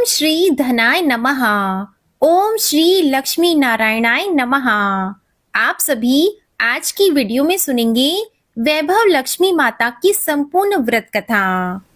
श्री धनाय नमः। ओम श्री लक्ष्मी नारायणाय नमः। आप सभी आज की वीडियो में सुनेंगे वैभव लक्ष्मी माता की संपूर्ण व्रत कथा।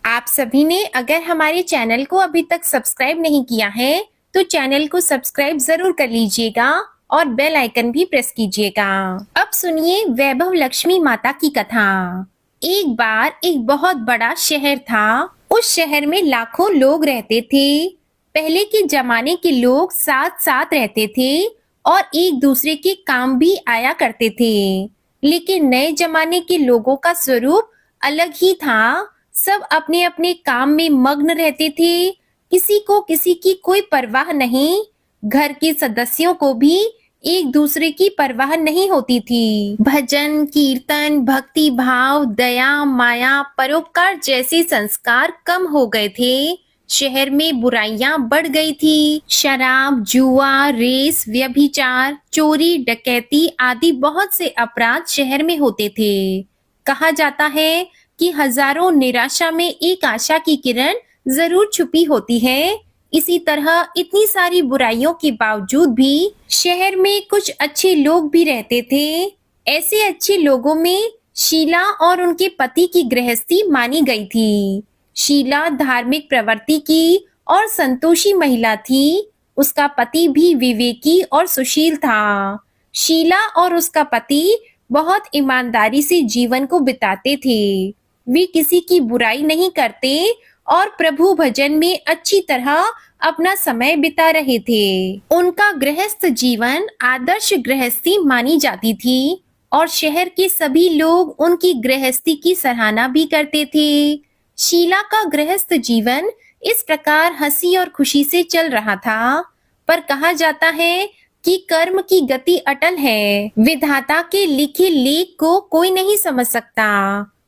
आप सभी ने अगर हमारे चैनल को अभी तक सब्सक्राइब नहीं किया है तो चैनल को सब्सक्राइब जरूर कर लीजिएगा और बेल आइकन भी प्रेस कीजिएगा। अब सुनिए वैभव लक्ष्मी माता की कथा। एक बार एक बहुत बड़ा शहर था। उस शहर में लाखों लोग रहते थे। पहले के जमाने के लोग साथ साथ रहते थे और एक दूसरे के काम भी आया करते थे। लेकिन नए जमाने के लोगों का स्वरूप अलग ही था। सब अपने अपने काम में मग्न रहते थे। किसी को किसी की कोई परवाह नहीं। घर के सदस्यों को भी एक दूसरे की परवाह नहीं होती थी। भजन, कीर्तन, भक्ति भाव, दया, माया, परोपकार जैसे संस्कार कम हो गए थे। शहर में बुराइयां बढ़ गई थी। शराब, जुआ, रेस, व्यभिचार, चोरी, डकैती आदि बहुत से अपराध शहर में होते थे। कहा जाता है कि हजारों निराशा में एक आशा की किरण जरूर छुपी होती है। इसी तरह इतनी सारी बुराइयों के बावजूद भी शहर में कुछ अच्छे लोग भी रहते थे। ऐसे अच्छे लोगों में शीला और उनके पति की गृहस्थी मानी गई थी। शीला धार्मिक प्रवृत्ति की और संतोषी महिला थी। उसका पति भी विवेकी और सुशील था। शीला और उसका पति बहुत ईमानदारी से जीवन को बिताते थे। वे किसी की बुराई नहीं करते और प्रभु भजन में अच्छी तरह अपना समय बिता रहे थे। उनका गृहस्थ जीवन आदर्श गृहस्थी मानी जाती थी और शहर के सभी लोग उनकी गृहस्थी की सराहना भी करते थे। शीला का गृहस्थ जीवन इस प्रकार हंसी और खुशी से चल रहा था। पर कहा जाता है कि कर्म की गति अटल है। विधाता के लिखे लेख को कोई नहीं समझ सकता।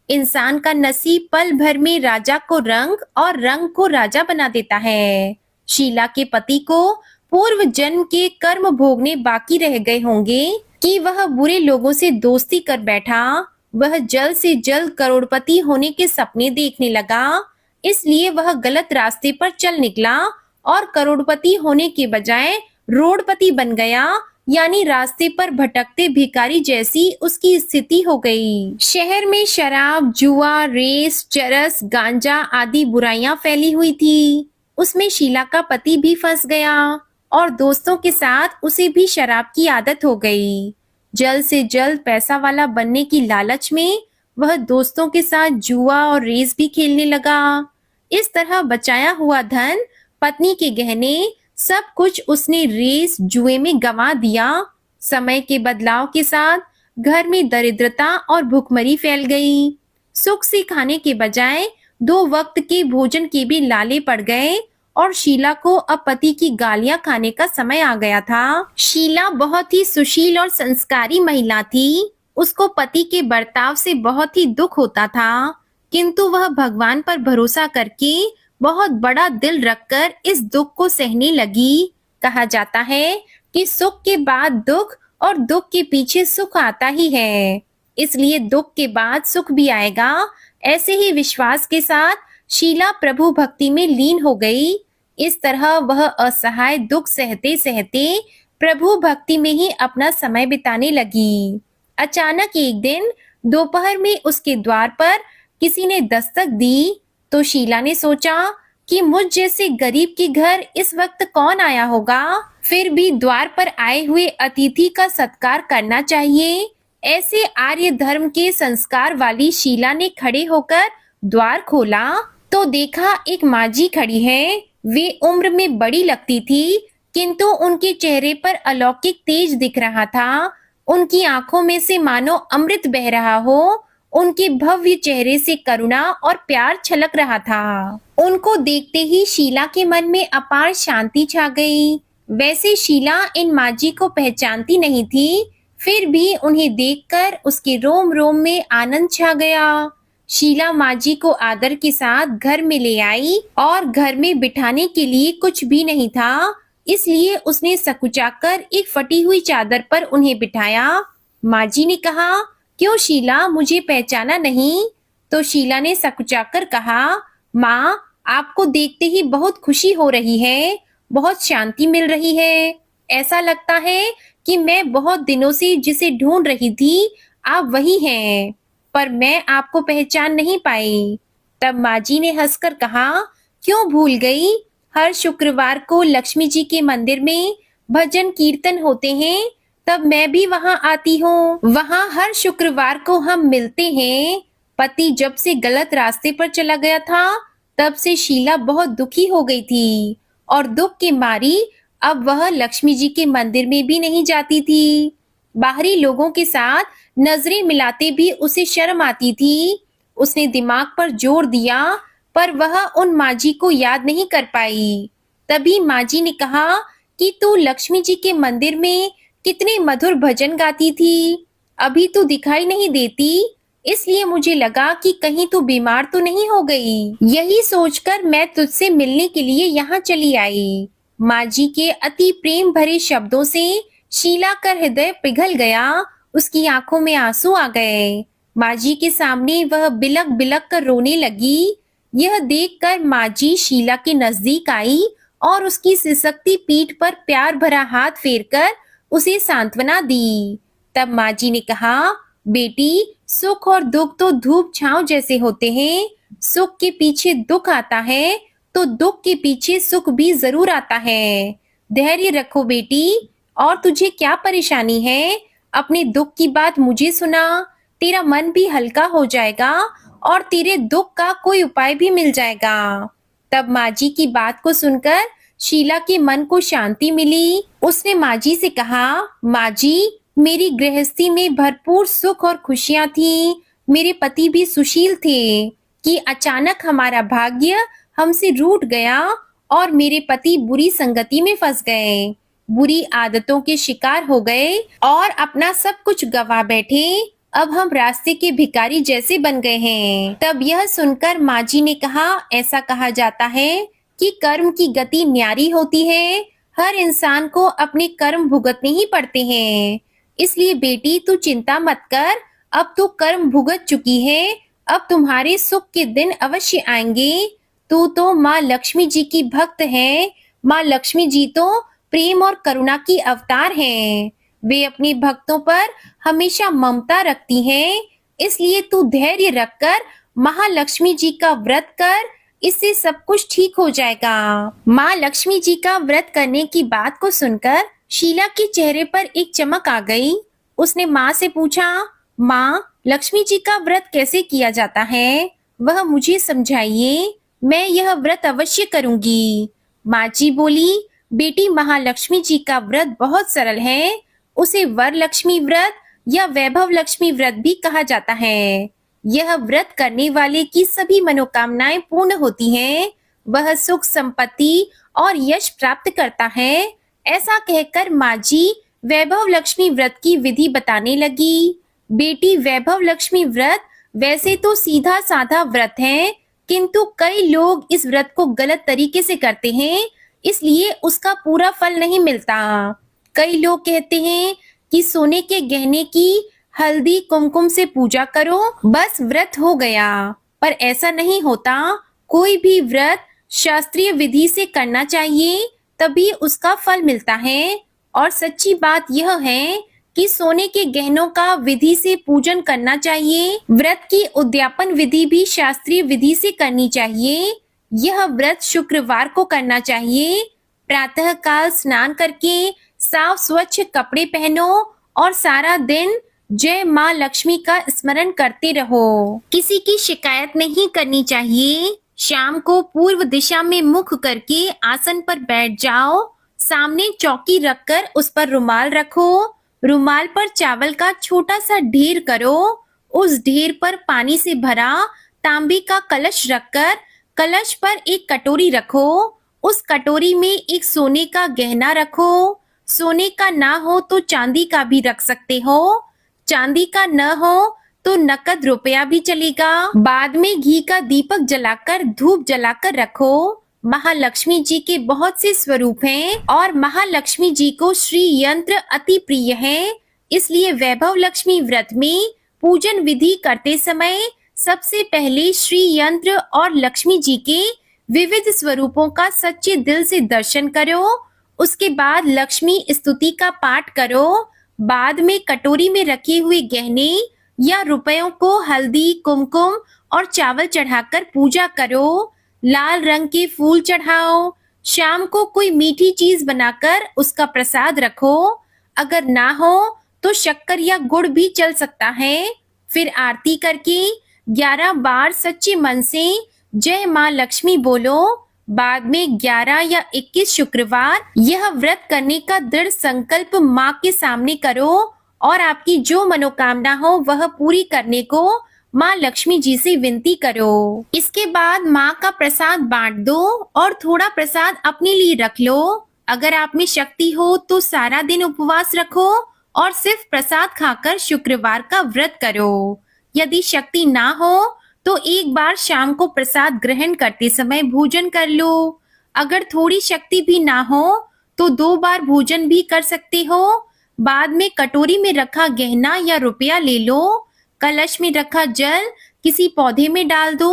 इंसान का नसीब पल भर में राजा को रंग और रंग को राजा बना देता है। शीला के पति को पूर्व जन्म के कर्म भोगने बाकी रह गए होंगे कि वह बुरे लोगों से दोस्ती कर बैठा। वह जल्द से जल्द करोड़पति होने के सपने देखने लगा। इसलिए वह गलत रास्ते पर चल निकला और करोड़पति होने के बजाय रोडपति बन गया, यानी रास्ते पर भटकते भिखारी जैसी उसकी स्थिति हो गई। शहर में शराब, जुआ, रेस, चरस, गांजा आदि बुराइयां फैली हुई थी। उसमें शीला का पति भी फंस गया और दोस्तों के साथ उसे भी शराब की आदत हो गई। जल्द से जल्द पैसा वाला बनने की लालच में वह दोस्तों के साथ जुआ और रेस भी खेलने लगा। इस तरह बचाया हुआ धन, पत्नी के गहने, सब कुछ उसने रेस जुए में गंवा दिया। समय के बदलाव के साथ घर में दरिद्रता और भूखमरी फैल गई। सुख से खाने के बजाय 2 वक्त के भोजन के भी लाले पड़ गए और शीला को अब पति की गालियां खाने का समय आ गया था। शीला बहुत ही सुशील और संस्कारी महिला थी। उसको पति के बर्ताव से बहुत ही दुख होता था, किंतु वह भगवान पर भरोसा करके बहुत बड़ा दिल रखकर इस दुख को सहने लगी। कहा जाता है कि सुख के बाद दुख और दुख के पीछे सुख आता ही है, इसलिए दुख के बाद सुख भी आएगा। ऐसे ही विश्वास के साथ शीला प्रभु भक्ति में लीन हो गई। इस तरह वह असहाय दुख सहते सहते प्रभु भक्ति में ही अपना समय बिताने लगी। अचानक एक दिन दोपहर में उसके द्वार पर किसी ने दस्तक दी तो शीला ने सोचा कि मुझ जैसे गरीब के घर इस वक्त कौन आया होगा। फिर भी द्वार पर आए हुए अतिथि का सत्कार करना चाहिए। ऐसे आर्य धर्म के संस्कार वाली शीला ने खड़े होकर द्वार खोला तो देखा एक माजी खड़ी है। वे उम्र में बड़ी लगती थी, किंतु उनके चेहरे पर अलौकिक तेज दिख रहा था। उनकी आंखों में से मानो अमृत बह रहा हो। उनके भव्य चेहरे से करुणा और प्यार छलक रहा था। उनको देखते ही शीला के मन में अपार शांति छा गई। वैसे शीला इन माजी को पहचानती नहीं थी, फिर भी उन्हें देखकर उसके रोम रोम में आनंद छा गया। शीला माजी को आदर के साथ घर में ले आई और घर में बिठाने के लिए कुछ भी नहीं था, इसलिए उसने सकुचाकर एक फटी हुई चादर पर उन्हें बिठाया। माजी ने कहा, क्यों शीला, मुझे पहचाना नहीं? तो शीला ने सकुचाकर कहा, माँ, आपको देखते ही बहुत खुशी हो रही है, बहुत शांति मिल रही है। ऐसा लगता है कि मैं बहुत दिनों से जिसे ढूंढ रही थी, आप वही हैं, पर मैं आपको पहचान नहीं पाई। तब माँ जी ने हंसकर कहा, क्यों भूल गई? हर शुक्रवार को लक्ष्मी जी के मंदिर में भजन कीर्तन होते हैं, तब मैं भी वहां आती हूँ। वहां हर शुक्रवार को हम मिलते हैं। पति जब से गलत रास्ते पर चला गया था, तब से शीला बहुत दुखी हो गई थी और दुख के मारी अब वह लक्ष्मी जी के मंदिर में भी नहीं जाती थी। बाहरी लोगों के साथ नजरें मिलाते भी उसे शर्म आती थी। उसने दिमाग पर जोर दिया, पर वह उन माँ जी को याद नहीं कर पाई। तभी माँ जी ने कहा कि तू लक्ष्मी जी के मंदिर में कितने मधुर भजन गाती थी, अभी तू दिखाई नहीं देती, इसलिए मुझे लगा कि कहीं तू बीमार तो नहीं हो गई। यही सोचकर मैं तुझसे मिलने के लिए यहाँ चली आई। माँ जी के अति प्रेम भरे शब्दों से शीला का हृदय पिघल गया, उसकी आंखों में आंसू आ गए। माँ जी के सामने वह बिलक बिलक कर रोने लगी। यह देखकर माँ जी शीला के नजदीक आई और उसकी सिसकती पीठ पर प्यार भरा हाथ फेरकर उसे सांत्वना दी। तब माँ जी ने कहा, बेटी, सुख और दुख तो धूप छांव जैसे होते हैं। सुख के पीछे दुख आता है तो दुख के पीछे सुख भी जरूर आता है। धैर्य रखो बेटी। और तुझे क्या परेशानी है? अपने दुख की बात मुझे सुना, तेरा मन भी हल्का हो जाएगा और तेरे दुख का कोई उपाय भी मिल जाएगा। तब माँ जी की बात को सुनकर शीला के मन को शांति मिली। उसने माँ जी से कहा, माँ जी, मेरी गृहस्थी में भरपूर सुख और खुशियां थी। मेरे पति भी सुशील थे कि अचानक हमारा भाग्य हमसे रूठ गया और मेरे पति बुरी संगति में फंस गए, बुरी आदतों के शिकार हो गए और अपना सब कुछ गवा बैठे। अब हम रास्ते के भिखारी जैसे बन गए हैं। तब यह सुनकर माँ जी ने कहा, ऐसा कहा जाता है कि कर्म की गति न्यारी होती है। हर इंसान को अपने कर्म भुगतने ही पड़ते हैं। इसलिए बेटी, तू चिंता मत कर, अब तू कर्म भुगत चुकी है, अब तुम्हारे सुख के दिन अवश्य आएंगे। तू तो माँ लक्ष्मी जी की भक्त है। माँ लक्ष्मी जी तो प्रेम और करुणा की अवतार हैं। वे अपने भक्तों पर हमेशा ममता रखती हैं। इसलिए तू धैर्य रखकर महालक्ष्मी जी का व्रत कर, इससे सब कुछ ठीक हो जाएगा। माँ लक्ष्मी जी का व्रत करने की बात को सुनकर शीला के चेहरे पर एक चमक आ गई। उसने माँ से पूछा, माँ, लक्ष्मी जी का व्रत कैसे किया जाता है? वह मुझे समझाइए, मैं यह व्रत अवश्य करूंगी। माँ जी बोली, बेटी, महालक्ष्मी जी का व्रत बहुत सरल है। उसे वर लक्ष्मी व्रत या वैभव लक्ष्मी व्रत भी कहा जाता है। यह व्रत करने वाले की सभी मनोकामनाएं पूर्ण होती हैं। वह सुख, संपत्ति और यश प्राप्त करता है। ऐसा कहकर माँ जी वैभव लक्ष्मी व्रत की विधि बताने लगी। बेटी, वैभव लक्ष्मी व्रत वैसे तो सीधा साधा व्रत है, किंतु कई लोग इस व्रत को गलत तरीके से करते हैं, इसलिए उसका पूरा फल नहीं मिलता। कई लोग कहते हैं कि सोने के गहने की हल्दी कुमकुम से पूजा करो, बस व्रत हो गया, पर ऐसा नहीं होता। कोई भी व्रत शास्त्रीय विधि से करना चाहिए, तभी उसका फल मिलता है। और सच्ची बात यह है कि सोने के गहनों का विधि से पूजन करना चाहिए। व्रत की उद्यापन विधि भी शास्त्रीय विधि से करनी चाहिए। यह व्रत शुक्रवार को करना चाहिए। प्रातः काल स्नान करके साफ स्वच्छ कपड़े पहनो और सारा दिन जय माँ लक्ष्मी का स्मरण करते रहो। किसी की शिकायत नहीं करनी चाहिए। शाम को पूर्व दिशा में मुख करके आसन पर बैठ जाओ। सामने चौकी रखकर उस पर रुमाल रखो। रुमाल पर चावल का छोटा सा ढेर करो। उस ढेर पर पानी से भरा तांबे का कलश रखकर कलश पर एक कटोरी रखो। उस कटोरी में एक सोने का गहना रखो। सोने का ना हो तो चांदी का भी रख सकते हो। चांदी का न हो तो नकद रुपया भी चलेगा। बाद में घी का दीपक जलाकर धूप जलाकर रखो। महालक्ष्मी जी के बहुत से स्वरूप हैं और महालक्ष्मी जी को श्री यंत्र अति प्रिय है। इसलिए वैभव लक्ष्मी व्रत में पूजन विधि करते समय सबसे पहले श्री यंत्र और लक्ष्मी जी के विविध स्वरूपों का सच्चे दिल से दर्शन करो। उसके बाद लक्ष्मी स्तुति का पाठ करो। बाद में कटोरी में रखे हुए गहने या रुपयों को हल्दी, कुमकुम और चावल चढ़ाकर पूजा करो। लाल रंग के फूल चढ़ाओ। शाम को कोई मीठी चीज बनाकर उसका प्रसाद रखो। अगर ना हो तो शक्कर या गुड़ भी चल सकता है। फिर आरती करके 11 बार सच्चे मन से जय माँ लक्ष्मी बोलो। बाद में 11 या 21 शुक्रवार यह व्रत करने का दृढ़ संकल्प माँ के सामने करो और आपकी जो मनोकामना हो वह पूरी करने को माँ लक्ष्मी जी से विनती करो। इसके बाद माँ का प्रसाद बांट दो और थोड़ा प्रसाद अपने लिए रख लो। अगर आप में शक्ति हो तो सारा दिन उपवास रखो और सिर्फ प्रसाद खाकर शुक्रवार का व्रत करो। यदि शक्ति ना हो तो एक बार शाम को प्रसाद ग्रहण करते समय भोजन कर लो। अगर थोड़ी शक्ति भी ना हो तो 2 बार भोजन भी कर सकते हो। बाद में कटोरी में रखा गहना या रुपया ले लो। कलश में रखा जल किसी पौधे में डाल दो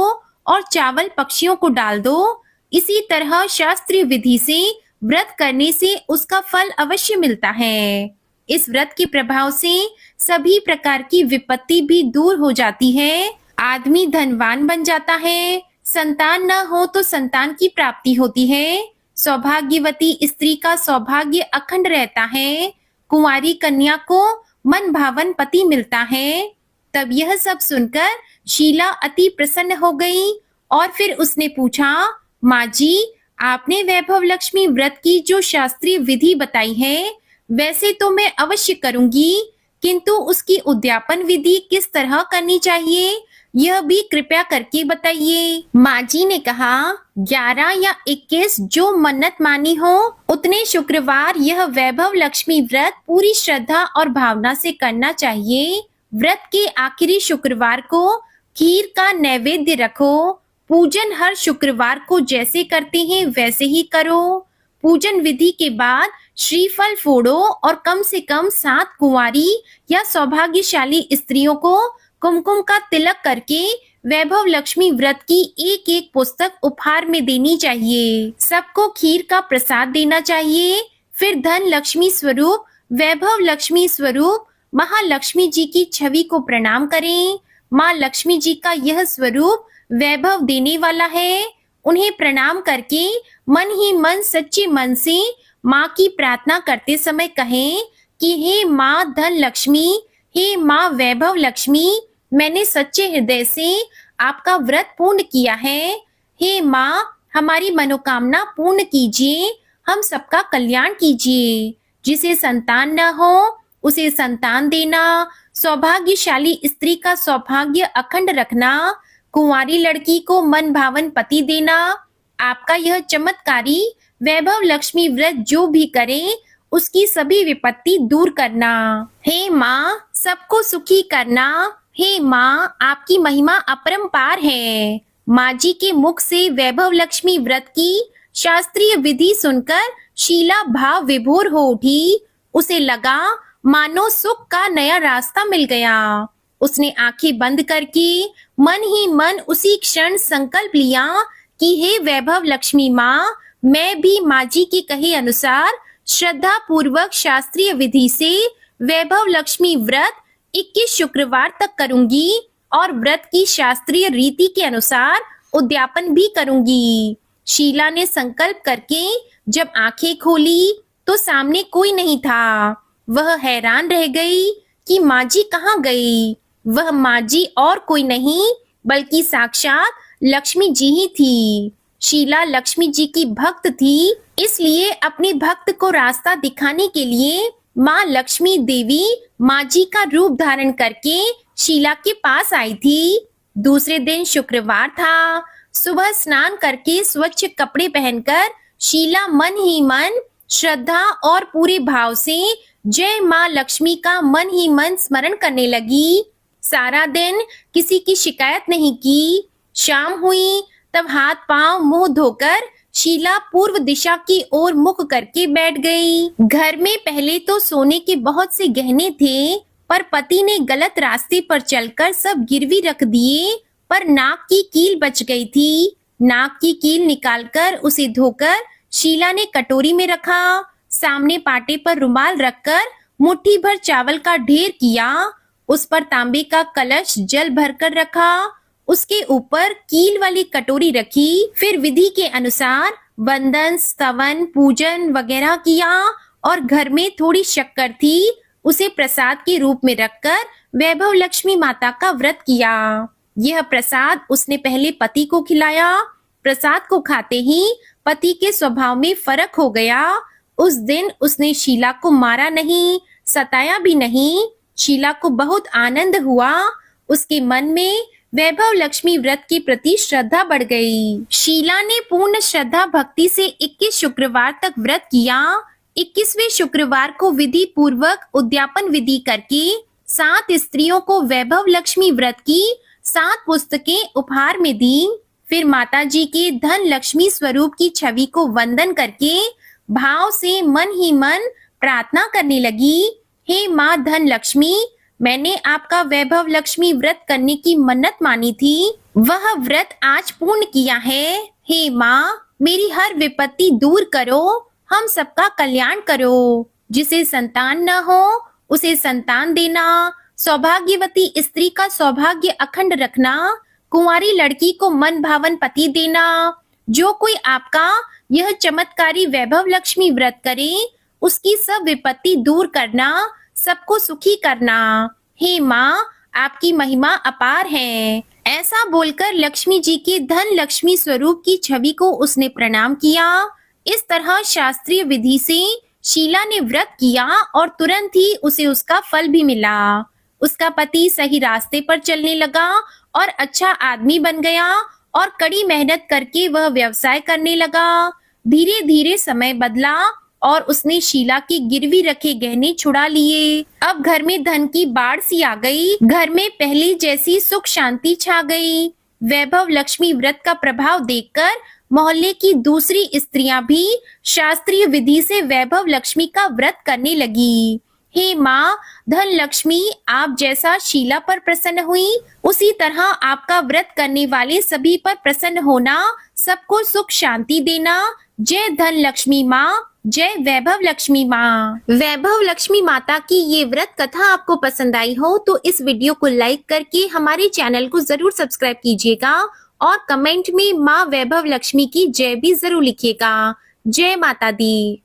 और चावल पक्षियों को डाल दो। इसी तरह शास्त्रीय विधि से व्रत करने से उसका फल अवश्य मिलता है। इस व्रत के प्रभाव से सभी प्रकार की विपत्ति भी दूर हो जाती है। आदमी धनवान बन जाता है। संतान न हो तो संतान की प्राप्ति होती है। सौभाग्यवती स्त्री का सौभाग्य अखंड रहता है। कुंवारी कन्या को मन भावन पति मिलता है। तब यह सब सुनकर शीला अति प्रसन्न हो गई और फिर उसने पूछा, माँ जी, आपने वैभव लक्ष्मी व्रत की जो शास्त्रीय विधि बताई है वैसे तो मैं अवश्य करूंगी, किंतु उसकी उद्यापन विधि किस तरह करनी चाहिए यह भी कृपया करके बताइए। माँ जी ने कहा, 11 या 21 जो मन्नत मानी हो उतने शुक्रवार यह वैभव लक्ष्मी व्रत पूरी श्रद्धा और भावना से करना चाहिए। व्रत के आखिरी शुक्रवार को खीर का नैवेद्य रखो। पूजन हर शुक्रवार को जैसे करते हैं वैसे ही करो। पूजन विधि के बाद श्रीफल फोड़ो और कम से कम 7 कुंवारी या सौभाग्यशाली स्त्रियों को कुमकुम का तिलक करके वैभव लक्ष्मी व्रत की एक एक पुस्तक उपहार में देनी चाहिए। सबको खीर का प्रसाद देना चाहिए। फिर धन लक्ष्मी स्वरूप, वैभव लक्ष्मी स्वरूप महालक्ष्मी जी की छवि को प्रणाम करें। माँ लक्ष्मी जी का यह स्वरूप वैभव देने वाला है। उन्हें प्रणाम करके मन ही मन सच्चे मन से माँ की प्रार्थना करते समय कहें कि हे माँ धन लक्ष्मी, हे माँ वैभव लक्ष्मी, मैंने सच्चे हृदय से आपका व्रत पूर्ण किया है। हे माँ, हमारी मनोकामना पूर्ण कीजिए, हम सबका कल्याण कीजिए। जिसे संतान न हो उसे संतान देना, सौभाग्यशाली स्त्री का सौभाग्य अखंड रखना, कुंवारी लड़की को मन भावन पति देना। आपका यह चमत्कारी वैभव लक्ष्मी व्रत जो भी करे उसकी सभी विपत्ति दूर करना। हे माँ, सबको सुखी करना। हे माँ, आपकी महिमा अपरंपार है। माँ जी के मुख से वैभव लक्ष्मी व्रत की शास्त्रीय विधि सुनकर शीला भाव विभोर हो उठी। उसे लगा मानो सुख का नया रास्ता मिल गया। उसने आंखें बंद करके मन ही मन उसी क्षण संकल्प लिया कि हे वैभव लक्ष्मी माँ, मैं भी माँ जी के कहे अनुसार श्रद्धा पूर्वक शास्त्रीय विधि से वैभव लक्ष्मी व्रत 21 शुक्रवार तक करूंगी और व्रत की शास्त्रीय रीति के अनुसार उद्यापन भी करूंगी। शीला ने संकल्प करके जब आंखें खोली तो सामने कोई नहीं था। वह हैरान रह गई कि माँ जी कहाँ गई। वह माँ जी और कोई नहीं बल्कि साक्षात लक्ष्मी जी ही थी। शीला लक्ष्मी जी की भक्त थी, इसलिए अपने भक्त को रास्ता दिखाने के लिए माँ लक्ष्मी देवी माँ जी का रूप धारण करके शीला के पास आई थी। दूसरे दिन शुक्रवार था। सुबह स्नान करके स्वच्छ कपड़े पहनकर शीला मन ही मन श्रद्धा और पूरे भाव से जय माँ लक्ष्मी का मन ही मन स्मरण करने लगी। सारा दिन किसी की शिकायत नहीं की। शाम हुई तब हाथ पांव मुंह धोकर शीला पूर्व दिशा की ओर मुख करके बैठ गई। घर में पहले तो सोने के बहुत से गहने थे, पर पति ने गलत रास्ते पर चलकर सब गिरवी रख दिए, पर नाक की कील बच गई थी। नाक की कील निकालकर उसे धोकर शीला ने कटोरी में रखा। सामने पाटे पर रुमाल रखकर मुट्ठी भर चावल का ढेर किया। उस पर तांबे का कलश जल भरकर रखा। उसके ऊपर कील वाली कटोरी रखी। फिर विधि के अनुसार वंदन, स्तवन, पूजन वगैरह किया और घर में थोड़ी शक्कर थी, उसे प्रसाद के रूप में रखकर वैभव लक्ष्मी माता का व्रत किया। यह प्रसाद उसने पहले पति को खिलाया। प्रसाद को खाते ही पति के स्वभाव में फर्क हो गया। उस दिन उसने शीला को मारा नहीं, सताया भी नहीं। शीला को बहुत आनंद हुआ। उसके मन में वैभव लक्ष्मी व्रत के प्रति श्रद्धा बढ़ गई। शीला ने पूर्ण श्रद्धा भक्ति से 21 शुक्रवार तक व्रत किया। 21वें शुक्रवार को विधि पूर्वक उद्यापन विधि करके 7 स्त्रियों को वैभव लक्ष्मी व्रत की 7 पुस्तकें उपहार में दी। फिर माता जी के धन लक्ष्मी स्वरूप की छवि को वंदन करके भाव से मन ही मन प्रार्थना करने लगी, हे माँ धन लक्ष्मी, मैंने आपका वैभव लक्ष्मी व्रत करने की मन्नत मानी थी, वह व्रत आज पूर्ण किया है। हे माँ, मेरी हर विपत्ति दूर करो, हम सबका कल्याण करो। जिसे संतान न हो उसे संतान देना, सौभाग्यवती स्त्री का सौभाग्य अखंड रखना, कुंवारी लड़की को मन भावन पति देना। जो कोई आपका यह चमत्कारी वैभव लक्ष्मी व्रत करे, उसकी सब विपत्ति दूर करना, सबको सुखी करना। हे माँ, आपकी महिमा अपार है। ऐसा बोलकर लक्ष्मी जी के धन लक्ष्मी स्वरूप की छवि को उसने प्रणाम किया। इस तरह शास्त्रीय विधि से शीला ने व्रत किया और तुरंत ही उसे उसका फल भी मिला। उसका पति सही रास्ते पर चलने लगा और अच्छा आदमी बन गया और कड़ी मेहनत करके वह व्यवसाय करने लगा। धीरे धीरे समय बदला और उसने शीला के गिरवी रखे गहने छुड़ा लिए। अब घर में धन की बाढ़ सी आ गई। घर में पहले जैसी सुख शांति छा गई। वैभव लक्ष्मी व्रत का प्रभाव देखकर मोहल्ले की दूसरी स्त्रियां भी शास्त्रीय विधि से वैभव लक्ष्मी का व्रत करने लगी। हे माँ धन लक्ष्मी, आप जैसा शीला पर प्रसन्न हुई, उसी तरह आपका व्रत करने वाले सभी पर प्रसन्न होना, सबको सुख शांति देना। जय धन लक्ष्मी माँ, जय वैभव लक्ष्मी माँ। वैभव लक्ष्मी माता की ये व्रत कथा आपको पसंद आई हो तो इस वीडियो को लाइक करके हमारे चैनल को जरूर सब्सक्राइब कीजिएगा और कमेंट में माँ वैभव लक्ष्मी की जय भी जरूर लिखिएगा। जय माता दी।